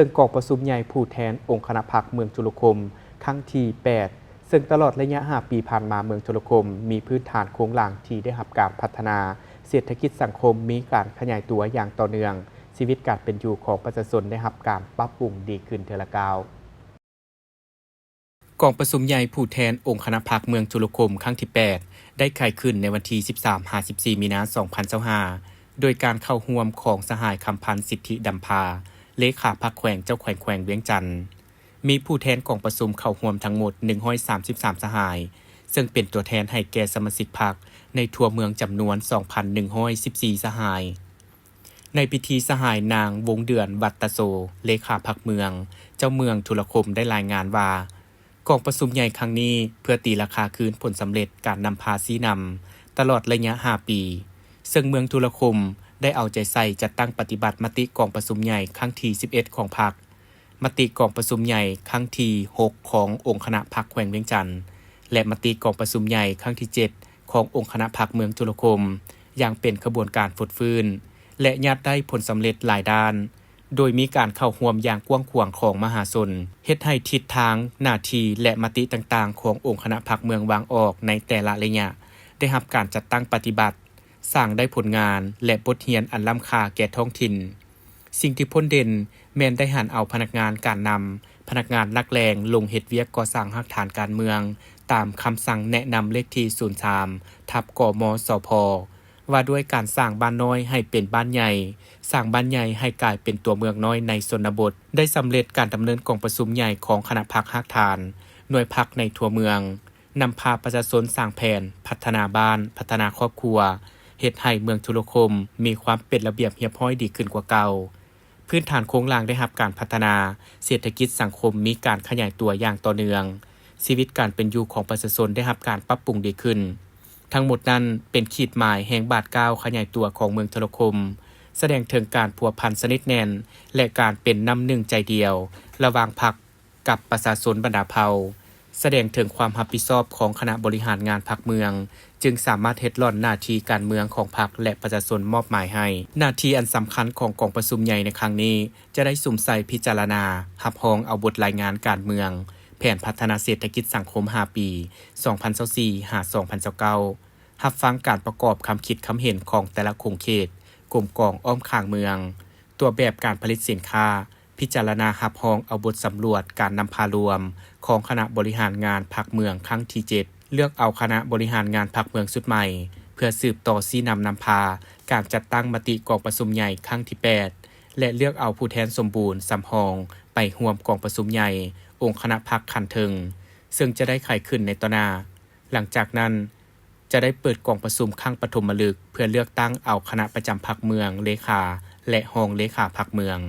ซึ่งกองประชุมใหญ่ผู้แทนองค์คณะพรรคเมืองจุลคมครั้งที่8ซึ่งตลอดระยะ5 ปีผ่านมาเมืองจุลคมมีพื้นฐานโครงหลังที่ได้รับการพัฒนาเศรษฐกิจสังคมมีการขยายตัวอย่างต่อเนื่องชีวิตการเป็นอยู่ของประชาชนได้รับการปรับปรุงดีขึ้นเทอละก้าวกองประชุมใหญ่ผู้แทนองค์คณะพรรคเมืองจุลคมครั้งที่8ได้ไขขึ้นในวันที่13-54 มีนาคม 2025โดยการเข้าร่วมของสหายคำพันธ์สิทธิดำพาเลขาพรรคแขวงเจ้าแขวงเวียงจันทน์มีผู้แทนกองประชุมเข้าร่วมทั้งหมด133สหายซึ่งเป็นตัวแทนให้แก่สมาชิกพรรคในทั่วเมืองจำนวน 2,114 สหายในพิธีสหายนางวงเดือนวัตตโสเลขาพรรคเมืองเจ้าเมืองทุลคมได้รายงานว่ากองประชุมใหญ่ครั้งนี้เพื่อตีราคาคืนผลสำเร็จการนำพาซีนำตลอดระยะ5 ปีซึ่งเมืองทุลคมได้เอาใจใส่จัดตั้งปฏิบัติมติกองประชุมใหญ่ครั้งที่11ของพรรคมติกองประชุมใหญ่ครั้งที่6ขององค์คณะพรรคแขวงเวียงจันทน์และมติกองประชุมใหญ่ครั้งที่7ขององค์คณะพรรคเมืองทุลคมอย่างเป็นขบวนการฟดฟื้นและญาติได้ผลสำเร็จหลายด้านโดยมีการเข้าร่วมอย่างกว้างขวางของมหาชนเฮ็ดให้ทิศทางหน้าที่และมติต่างๆขององค์คณะพรรคเมืองวางออกในแต่ละระยะได้รับการจัดตั้งปฏิบัติสร้างได้ผลงานและบทเรียนอันล้ำค่าแก่ท้องถิ่นสิ่งที่พ้นเด่นแม้นได้หันเอาพนักงานการนำพนักงานลักแรงลงเฮ็ดเวียกก่อสร้างหลักฐานการเมืองตามคำสั่งแนะนำเลขที่03ทับกมสพว่าด้วยการสร้างบ้านน้อยให้เป็นบ้านใหญ่สร้างบ้านใหญ่ให้กลายเป็นตัวเมืองน้อยในชนบทได้สำเร็จการดำเนินกองประชุมใหญ่ของคณะพรรคฮักฐานหน่วยพรรคในทั่วเมืองนำพาประชาชนสร้างแผนพัฒนาบ้านพัฒนาครอบครัวเฮ็ดให้เมืองทุลคมมีความเป็นระเบียบเรียบร้อยดีขึ้นกว่าเก่าพื้นฐานโครงหลังได้รับการพัฒนาเศรษฐกิจสังคมมีการขยายตัวอย่างต่อเนื่องชีวิตการเป็นอยู่ของประชาชนได้รับการปรับปรุงดีขึ้นทั้งหมดนั้นเป็นขีดหมายแห่งบาทก้าวขยายตัวของเมืองทุลคมแสดงถึงการพัวพันสนิทแน่นและการเป็นน้ำหนึ่งใจเดียวระหว่างพรรคกับประชาชนบรรดาเผ่าแสดงถึงความรับผิดชอบของคณะบริหารงานพรรคเมืองจึงสามารถเฮ็ดร่อนหน้าที่การเมืองของพรรคและประชาชนมอบหมายให้หน้าที่อันสำคัญของกองประชุมใหญ่ในครั้งนี้จะได้สุ่มใส่พิจารณารับรองเอาบทรายงานการเมืองแผนพัฒนาเศรษฐกิจสังคม5 ปี 2024-2029รับฟังการประกอบคำคิดคำเห็นของแต่ละโครงเขตกรมกองอ้อมข้างเมืองตัวแบบการผลิตสินค้าพิจารณารับรองเอาบทสำรวจการนำพารวมของคณะบริหารงานพรรคเมืองครั้งที่7เลือกเอาคณะบริหารงานพรรคเมืองชุดใหม่เพื่อสืบต่อชี้นำพาการจัดตั้งมติกองประชุมใหญ่ครั้งที่8และเลือกเอาผู้แทนสมบูรณ์สำรองไปร่วมกองประชุมใหญ่องค์คณะพรรคคันเทิงซึ่งจะได้ไขขึ้นในต่อหน้าหลังจากนั้นจะได้เปิดกองประชุมครั้งปฐมฤกษ์เพื่อเลือกตั้งเอาคณะประจำพรรคเมืองเลขาและรองเลขาพรรคเมือง